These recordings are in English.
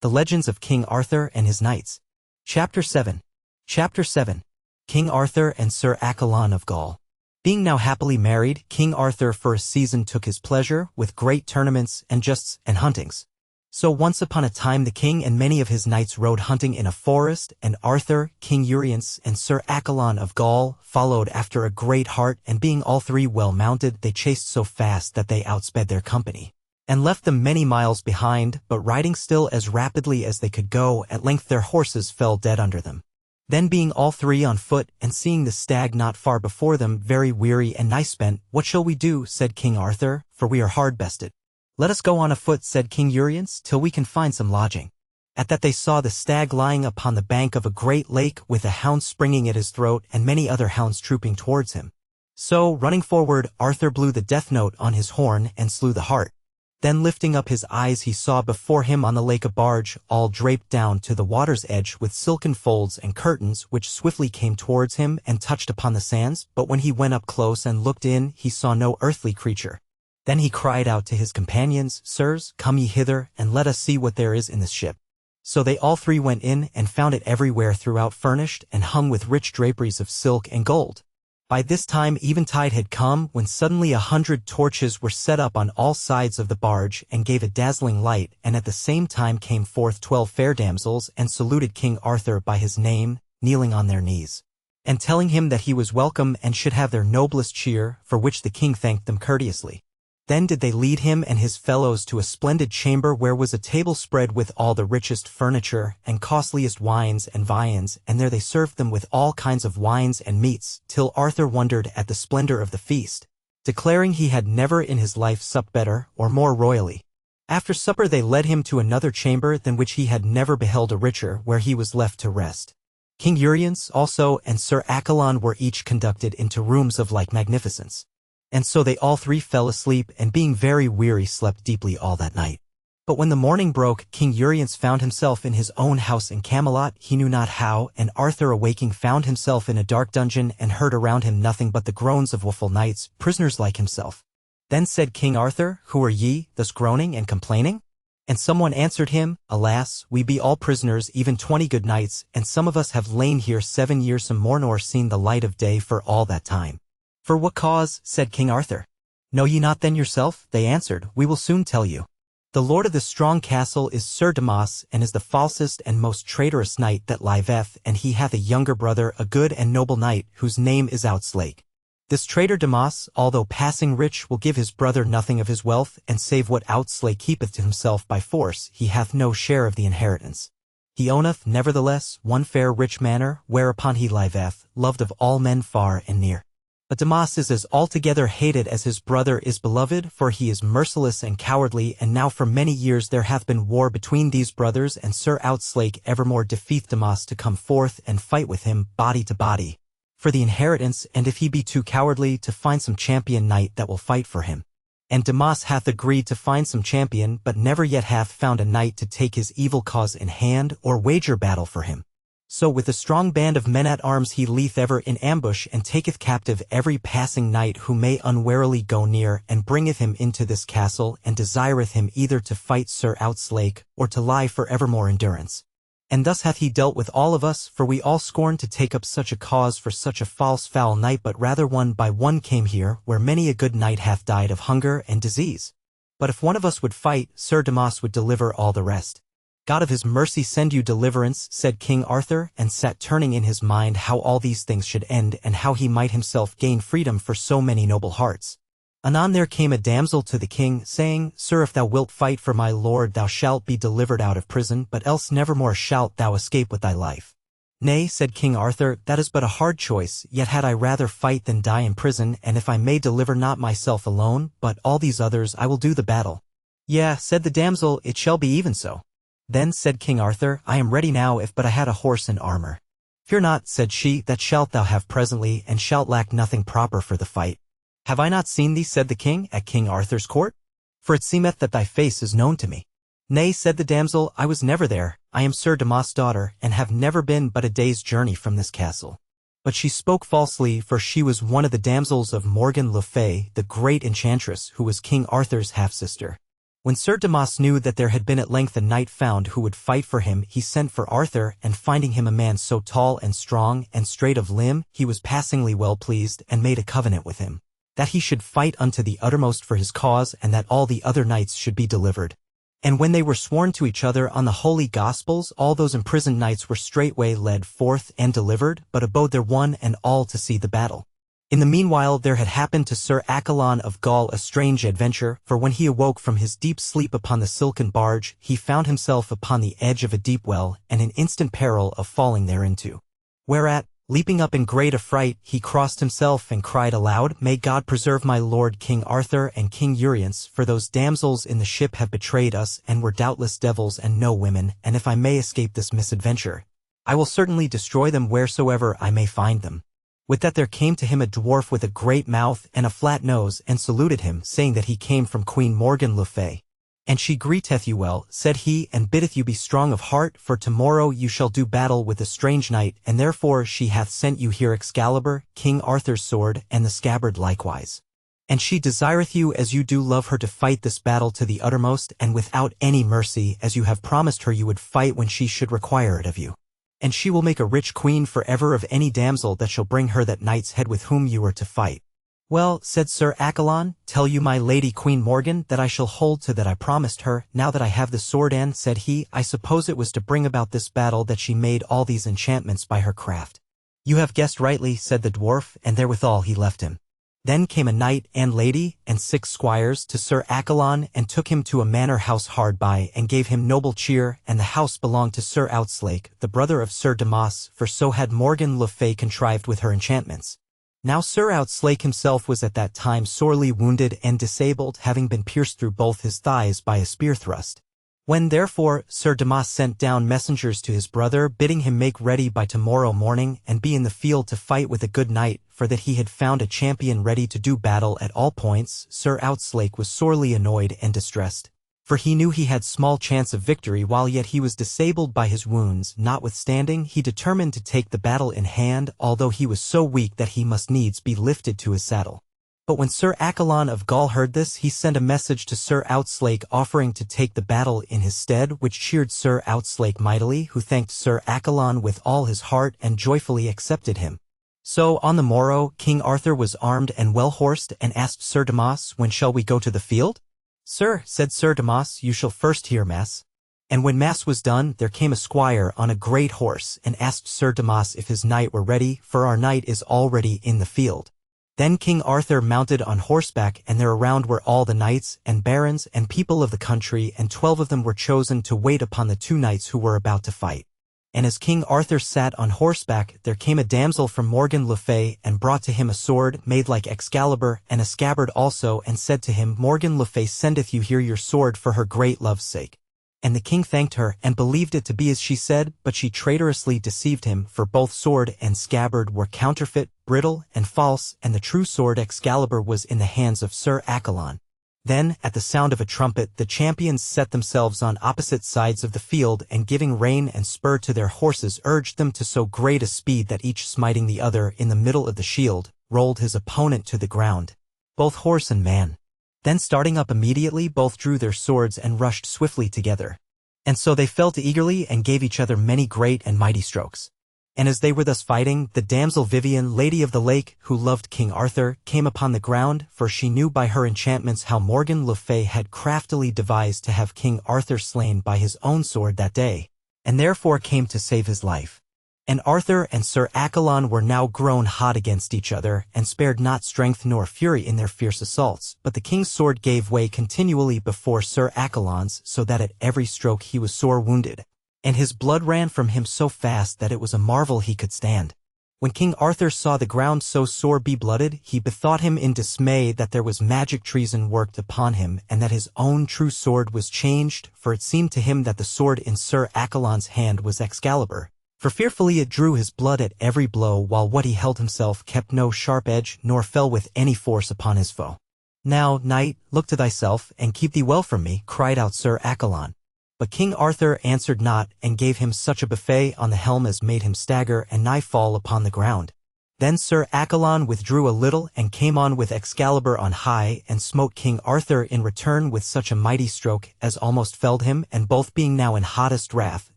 The Legends of King Arthur and His Knights. Chapter 7. Chapter 7. King Arthur and Sir Accolon of Gaul. Being now happily married, King Arthur for a season took his pleasure with great tournaments and justs and huntings. So once upon a time the king and many of his knights rode hunting in a forest, and Arthur, King Urience, and Sir Accolon of Gaul followed after a great hart, and being all three well mounted, they chased so fast that they outsped their company, and left them many miles behind, but riding still as rapidly as they could go, at length their horses fell dead under them. Then being all three on foot, and seeing the stag not far before them, very weary and nigh spent, "What shall we do?" said King Arthur, "for we are hard bested." "Let us go on afoot," said King Urience, "till we can find some lodging." At that they saw the stag lying upon the bank of a great lake, with a hound springing at his throat, and many other hounds trooping towards him. So, running forward, Arthur blew the death note on his horn, and slew the hart. Then lifting up his eyes he saw before him on the lake a barge, all draped down to the water's edge with silken folds and curtains, which swiftly came towards him and touched upon the sands, but when he went up close and looked in, he saw no earthly creature. Then he cried out to his companions, "Sirs, come ye hither, and let us see what there is in this ship." So they all three went in, and found it everywhere throughout furnished, and hung with rich draperies of silk and gold. By this time eventide had come, when suddenly 100 torches were set up on all sides of the barge, and gave a dazzling light, and at the same time came forth 12 fair damsels, and saluted King Arthur by his name, kneeling on their knees, and telling him that he was welcome and should have their noblest cheer, for which the king thanked them courteously. Then did they lead him and his fellows to a splendid chamber, where was a table spread with all the richest furniture, and costliest wines and viands, and there they served them with all kinds of wines and meats, till Arthur wondered at the splendor of the feast, declaring he had never in his life supped better or more royally. After supper they led him to another chamber than which he had never beheld a richer, where he was left to rest. King Urience also and Sir Accolon were each conducted into rooms of like magnificence. And so they all three fell asleep, and being very weary slept deeply all that night. But when the morning broke, King Urience found himself in his own house in Camelot, he knew not how, and Arthur awaking found himself in a dark dungeon, and heard around him nothing but the groans of woeful knights, prisoners like himself. Then said King Arthur, "Who are ye, thus groaning and complaining?" And someone answered him, "Alas, we be all prisoners, even 20 good knights, and some of us have lain here 7 years some more, nor seen the light of day for all that time." "For what cause?" said King Arthur. "Know ye not then yourself?" they answered. "We will soon tell you. The lord of this strong castle is Sir Damas, and is the falsest and most traitorous knight that liveth, and he hath a younger brother, a good and noble knight, whose name is Outslake. This traitor Damas, although passing rich, will give his brother nothing of his wealth, and save what Outslake keepeth to himself by force, he hath no share of the inheritance. He owneth, nevertheless, one fair rich manor, whereupon he liveth, loved of all men far and near. But Damas is as altogether hated as his brother is beloved, for he is merciless and cowardly, and now for many years there hath been war between these brothers, and Sir Outslake evermore defeateth Damas to come forth and fight with him, body to body, for the inheritance, and if he be too cowardly, to find some champion knight that will fight for him. And Damas hath agreed to find some champion, but never yet hath found a knight to take his evil cause in hand, or wager battle for him. So with a strong band of men-at-arms he leeth ever in ambush, and taketh captive every passing knight who may unwarily go near, and bringeth him into this castle, and desireth him either to fight Sir Outslake, or to lie for evermore in durance. And thus hath he dealt with all of us, for we all scorn to take up such a cause for such a false foul knight, but rather one by one came here, where many a good knight hath died of hunger and disease. But if one of us would fight, Sir Damas would deliver all the rest. God of his mercy send you deliverance," said King Arthur, and sat turning in his mind how all these things should end, and how he might himself gain freedom for so many noble hearts. Anon there came a damsel to the king, saying, "Sir, if thou wilt fight for my lord, thou shalt be delivered out of prison, but else nevermore shalt thou escape with thy life." "Nay," said King Arthur, "that is but a hard choice, yet had I rather fight than die in prison, and if I may deliver not myself alone, but all these others, I will do the battle." "Yea," said the damsel, "it shall be even so." Then said King Arthur, "I am ready now, if but I had a horse and armor." "Fear not," said she, "that shalt thou have presently, and shalt lack nothing proper for the fight." "Have I not seen thee," said the king, "at King Arthur's court? For it seemeth that thy face is known to me." "Nay," said the damsel, "I was never there. I am Sir Damas' daughter, and have never been but a day's journey from this castle." But she spoke falsely, for she was one of the damsels of Morgan le Fay, the great enchantress, who was King Arthur's half-sister. When Sir Damas knew that there had been at length a knight found who would fight for him, he sent for Arthur, and finding him a man so tall and strong and straight of limb, he was passingly well pleased, and made a covenant with him, that he should fight unto the uttermost for his cause, and that all the other knights should be delivered. And when they were sworn to each other on the holy Gospels, all those imprisoned knights were straightway led forth and delivered, but abode there one and all to see the battle. In the meanwhile there had happened to Sir Accolon of Gaul a strange adventure, for when he awoke from his deep sleep upon the silken barge, he found himself upon the edge of a deep well, and in instant peril of falling thereinto. Whereat, leaping up in great affright, he crossed himself and cried aloud, May God preserve my lord King Arthur and King Urience, for those damsels in the ship have betrayed us, and were doubtless devils and no women, and if I may escape this misadventure, I will certainly destroy them wheresoever I may find them. With that there came to him a dwarf with a great mouth and a flat nose, and saluted him, saying that he came from Queen Morgan le Fay. And she greeteth you well, said he, and biddeth you be strong of heart, for tomorrow you shall do battle with a strange knight, and therefore she hath sent you here Excalibur, King Arthur's sword, and the scabbard likewise. And she desireth you as you do love her to fight this battle to the uttermost, and without any mercy, as you have promised her you would fight when she should require it of you. And she will make a rich queen for ever of any damsel that shall bring her that knight's head with whom you are to fight. Well, said Sir Accolon, tell you my lady Queen Morgan that I shall hold to that I promised her, now that I have the sword, and, said he, I suppose it was to bring about this battle that she made all these enchantments by her craft. You have guessed rightly, said the dwarf, and therewithal he left him. Then came a knight and lady, and 6 squires, to Sir Accolon, and took him to a manor house hard by, and gave him noble cheer, and the house belonged to Sir Outzlake, the brother of Sir Damas, for so had Morgan le Fay contrived with her enchantments. Now Sir Outzlake himself was at that time sorely wounded and disabled, having been pierced through both his thighs by a spear thrust. When therefore Sir Damas sent down messengers to his brother, bidding him make ready by tomorrow morning, and be in the field to fight with a good knight, for that he had found a champion ready to do battle at all points, Sir Outzlake was sorely annoyed and distressed. For he knew he had small chance of victory, while yet he was disabled by his wounds. Notwithstanding, he determined to take the battle in hand, although he was so weak that he must needs be lifted to his saddle. But when Sir Accolon of Gaul heard this, he sent a message to Sir Outzlake offering to take the battle in his stead, which cheered Sir Outzlake mightily, who thanked Sir Accolon with all his heart and joyfully accepted him. So on the morrow King Arthur was armed and well horsed, and asked Sir Damas, When shall we go to the field? Sir, said Sir Damas, you shall first hear mass. And when mass was done, there came a squire on a great horse, and asked Sir Damas if his knight were ready, for our knight is already in the field. Then King Arthur mounted on horseback, and there around were all the knights, and barons, and people of the country, and 12 of them were chosen to wait upon the 2 knights who were about to fight. And as King Arthur sat on horseback, there came a damsel from Morgan le Fay, and brought to him a sword made like Excalibur, and a scabbard also, and said to him, Morgan le Fay sendeth you here your sword for her great love's sake. And the king thanked her, and believed it to be as she said, but she traitorously deceived him, for both sword and scabbard were counterfeit, brittle, and false, and the true sword Excalibur was in the hands of Sir Accolon. Then, at the sound of a trumpet, the champions set themselves on opposite sides of the field, and giving rein and spur to their horses urged them to so great a speed that each smiting the other in the middle of the shield, rolled his opponent to the ground, both horse and man. Then starting up immediately, both drew their swords and rushed swiftly together. And so they fell to eagerly and gave each other many great and mighty strokes. And as they were thus fighting, the damsel Vivian, Lady of the Lake, who loved King Arthur, came upon the ground, for she knew by her enchantments how Morgan le Fay had craftily devised to have King Arthur slain by his own sword that day, and therefore came to save his life. And Arthur and Sir Accolon were now grown hot against each other, and spared not strength nor fury in their fierce assaults, but the king's sword gave way continually before Sir Accolon's, so that at every stroke he was sore wounded, and his blood ran from him so fast that it was a marvel he could stand. When King Arthur saw the ground so sore be-blooded, he bethought him in dismay that there was magic treason worked upon him, and that his own true sword was changed, for it seemed to him that the sword in Sir Accolon's hand was Excalibur. For fearfully it drew his blood at every blow, while what he held himself kept no sharp edge, nor fell with any force upon his foe. Now, knight, look to thyself, and keep thee well from me, cried out Sir Accolon. But King Arthur answered not, and gave him such a buffet on the helm as made him stagger and nigh fall upon the ground. Then Sir Accolon withdrew a little and came on with Excalibur on high and smote King Arthur in return with such a mighty stroke as almost felled him, and both being now in hottest wrath,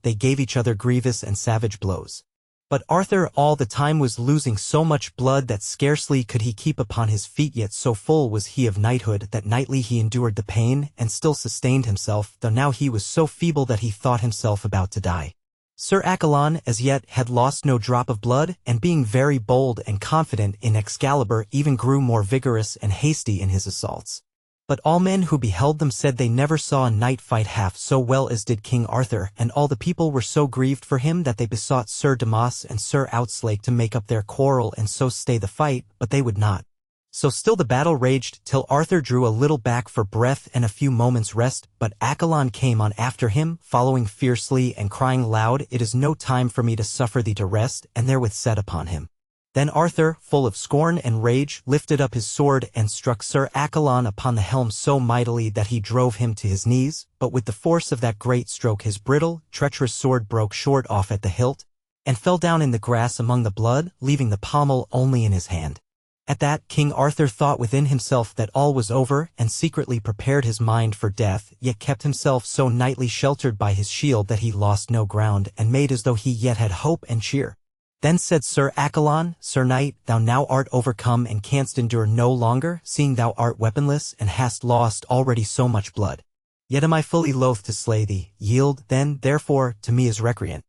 they gave each other grievous and savage blows. But Arthur all the time was losing so much blood that scarcely could he keep upon his feet, yet so full was he of knighthood that nightly he endured the pain and still sustained himself, though now he was so feeble that he thought himself about to die. Sir Accolon as yet had lost no drop of blood, and being very bold and confident in Excalibur even grew more vigorous and hasty in his assaults. But all men who beheld them said they never saw a knight fight half so well as did King Arthur, and all the people were so grieved for him that they besought Sir Damas and Sir Outslake to make up their quarrel and so stay the fight, but they would not. So still the battle raged, till Arthur drew a little back for breath and a few moments' rest, but Accolon came on after him, following fiercely and crying loud, "It is no time for me to suffer thee to rest," and therewith set upon him. Then Arthur, full of scorn and rage, lifted up his sword and struck Sir Accolon upon the helm so mightily that he drove him to his knees, but with the force of that great stroke his brittle, treacherous sword broke short off at the hilt, and fell down in the grass among the blood, leaving the pommel only in his hand. At that, King Arthur thought within himself that all was over, and secretly prepared his mind for death, yet kept himself so nightly sheltered by his shield that he lost no ground, and made as though he yet had hope and cheer. Then said Sir Accolon, "Sir Knight, thou now art overcome and canst endure no longer, seeing thou art weaponless and hast lost already so much blood. Yet am I fully loath to slay thee. Yield, then, therefore, to me as recreant."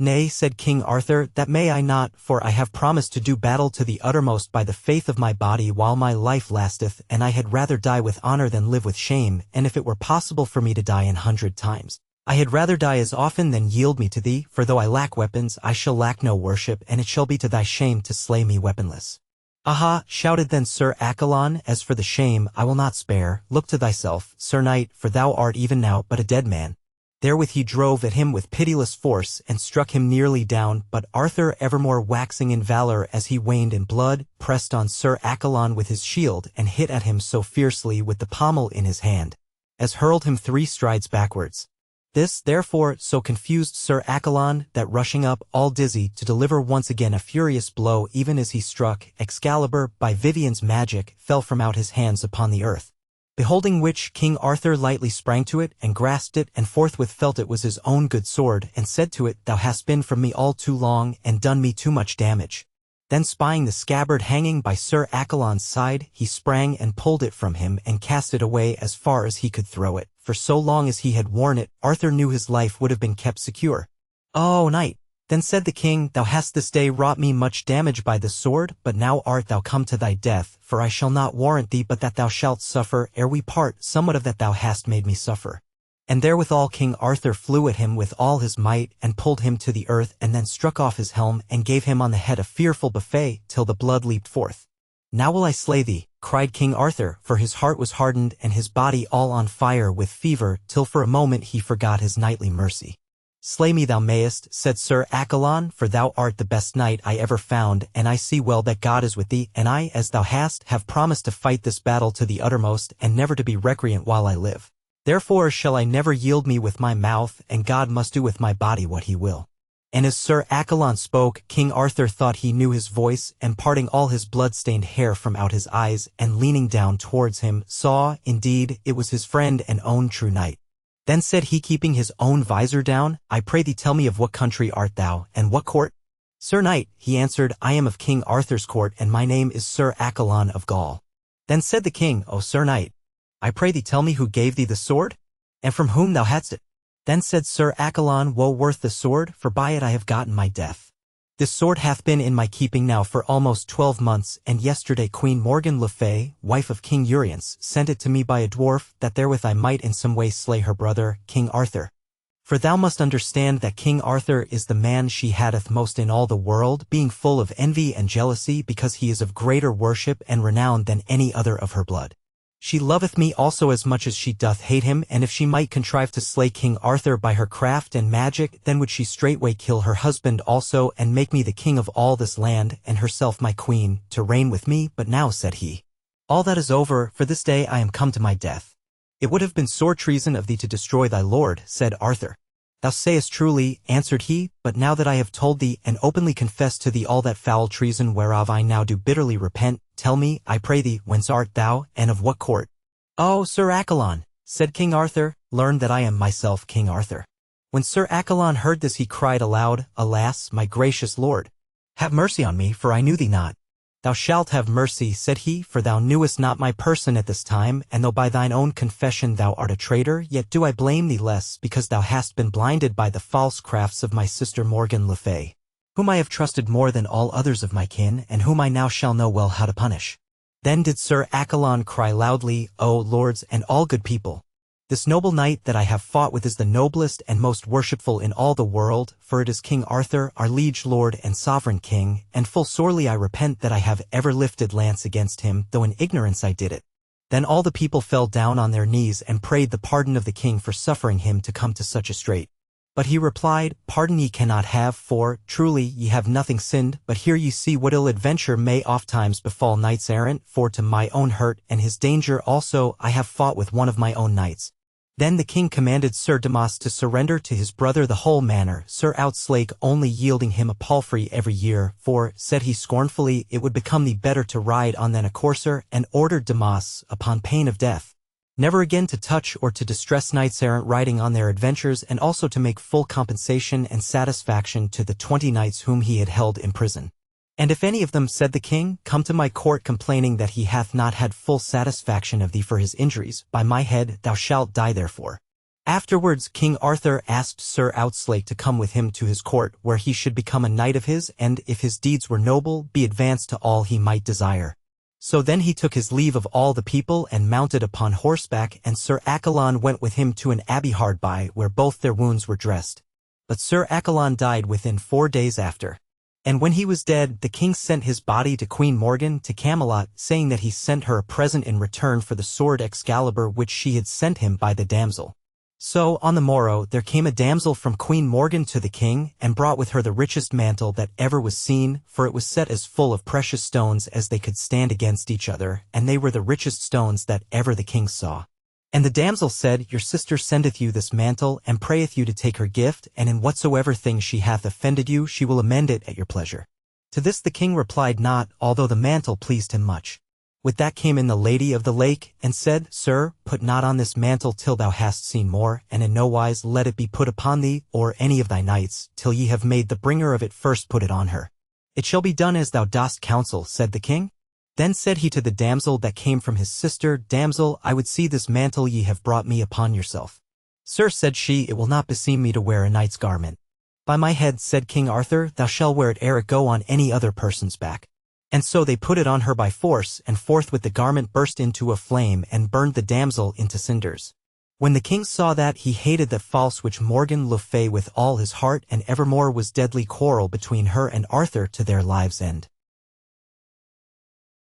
"Nay," said King Arthur, "that may I not, for I have promised to do battle to the uttermost by the faith of my body while my life lasteth, and I had rather die with honor than live with shame, and if it were possible for me to die 100 times, I had rather die as often than yield me to thee, for though I lack weapons, I shall lack no worship, and it shall be to thy shame to slay me weaponless." "Aha!" shouted then Sir Accolon, "as for the shame, I will not spare. Look to thyself, Sir Knight, for thou art even now but a dead man." Therewith he drove at him with pitiless force, and struck him nearly down, but Arthur, evermore waxing in valor as he waned in blood, pressed on Sir Accolon with his shield, and hit at him so fiercely with the pommel in his hand, as hurled him 3 strides backwards. This, therefore, so confused Sir Accolon, that rushing up, all dizzy, to deliver once again a furious blow even as he struck, Excalibur, by Vivian's magic, fell from out his hands upon the earth. Beholding which, King Arthur lightly sprang to it, and grasped it, and forthwith felt it was his own good sword, and said to it, "Thou hast been from me all too long, and done me too much damage." Then spying the scabbard hanging by Sir Accolon's side, he sprang and pulled it from him, and cast it away as far as he could throw it, for so long as he had worn it, Arthur knew his life would have been kept secure. "O knight," then said the king, "thou hast this day wrought me much damage by the sword, but now art thou come to thy death, for I shall not warrant thee but that thou shalt suffer, ere we part, somewhat of that thou hast made me suffer." And therewithal King Arthur flew at him with all his might, and pulled him to the earth, and then struck off his helm, and gave him on the head a fearful buffet, till the blood leaped forth. "Now will I slay thee," cried King Arthur, for his heart was hardened, and his body all on fire with fever, till for a moment he forgot his knightly mercy. "Slay me thou mayest," said Sir Accolon, "for thou art the best knight I ever found, and I see well that God is with thee, and I, as thou hast, have promised to fight this battle to the uttermost, and never to be recreant while I live. Therefore shall I never yield me with my mouth, and God must do with my body what he will." And as Sir Accolon spoke, King Arthur thought he knew his voice, and parting all his blood-stained hair from out his eyes, and leaning down towards him, saw, indeed, it was his friend and own true knight. Then said he, keeping his own visor down, "I pray thee tell me of what country art thou, and what court?" "Sir Knight," he answered, "I am of King Arthur's court, and my name is Sir Accolon of Gaul." Then said the king, "O Sir Knight, I pray thee tell me who gave thee the sword, and from whom thou hadst it." Then said Sir Accolon, "Woe worth the sword, for by it I have gotten my death. This sword hath been in my keeping now for almost 12 months, and yesterday Queen Morgan le Fay, wife of King Urience, sent it to me by a dwarf, that therewith I might in some way slay her brother, King Arthur. For thou must understand that King Arthur is the man she hateth most in all the world, being full of envy and jealousy, because he is of greater worship and renown than any other of her blood. She loveth me also as much as she doth hate him, and if she might contrive to slay King Arthur by her craft and magic, then would she straightway kill her husband also, and make me the king of all this land, and herself my queen, to reign with me. But now," said he, "all that is over, for this day I am come to my death." "It would have been sore treason of thee to destroy thy lord," said Arthur. Thou sayest truly, answered he, but now that I have told thee and openly confessed to thee all that foul treason whereof I now do bitterly repent, tell me, I pray thee, whence art thou, and of what court? O Sir Accolon, said King Arthur, learn that I am myself King Arthur. When Sir Accolon heard this he cried aloud, Alas, my gracious lord! Have mercy on me, for I knew thee not. Thou shalt have mercy, said he, for thou knewest not my person at this time, and though by thine own confession thou art a traitor, yet do I blame thee less, because thou hast been blinded by the false crafts of my sister Morgan le Fay, whom I have trusted more than all others of my kin, and whom I now shall know well how to punish. Then did Sir Accolon cry loudly, O lords and all good people! This noble knight that I have fought with is the noblest and most worshipful in all the world, for it is King Arthur, our liege lord and sovereign king, and full sorely I repent that I have ever lifted lance against him, though in ignorance I did it. Then all the people fell down on their knees and prayed the pardon of the king for suffering him to come to such a strait. But he replied, Pardon ye cannot have, for, truly, ye have nothing sinned, but here ye see what ill adventure may ofttimes befall knights errant, for to my own hurt and his danger also I have fought with one of my own knights. Then the king commanded Sir Damas to surrender to his brother the whole manor, Sir Outslake only yielding him a palfrey every year, for, said he scornfully, it would become thee better to ride on than a courser, and ordered Damas, upon pain of death, never again to touch or to distress knights errant riding on their adventures, and also to make full compensation and satisfaction to the 20 knights whom he had held in prison. And if any of them, said the king, come to my court complaining that he hath not had full satisfaction of thee for his injuries, by my head thou shalt die therefore. Afterwards King Arthur asked Sir Outslake to come with him to his court, where he should become a knight of his, and, if his deeds were noble, be advanced to all he might desire. So then he took his leave of all the people and mounted upon horseback, and Sir Accolon went with him to an abbey hard by, where both their wounds were dressed. But Sir Accolon died within 4 days after. And when he was dead, the king sent his body to Queen Morgan to Camelot, saying that he sent her a present in return for the sword Excalibur which she had sent him by the damsel. So, on the morrow, there came a damsel from Queen Morgan to the king, and brought with her the richest mantle that ever was seen, for it was set as full of precious stones as they could stand against each other, and they were the richest stones that ever the king saw. And the damsel said, Your sister sendeth you this mantle, and prayeth you to take her gift, and in whatsoever thing she hath offended you, she will amend it at your pleasure. To this the king replied not, although the mantle pleased him much. With that came in the Lady of the Lake, and said, Sir, put not on this mantle till thou hast seen more, and in no wise let it be put upon thee, or any of thy knights, till ye have made the bringer of it first put it on her. It shall be done as thou dost counsel, said the king. Then said he to the damsel that came from his sister, Damsel, I would see this mantle ye have brought me upon yourself. Sir, said she, it will not beseem me to wear a knight's garment. By my head, said King Arthur, thou shalt wear it ere it go on any other person's back. And so they put it on her by force, and forthwith the garment burst into a flame and burned the damsel into cinders. When the king saw that, he hated that false which Morgan le Fay with all his heart, and evermore was deadly quarrel between her and Arthur to their lives' end.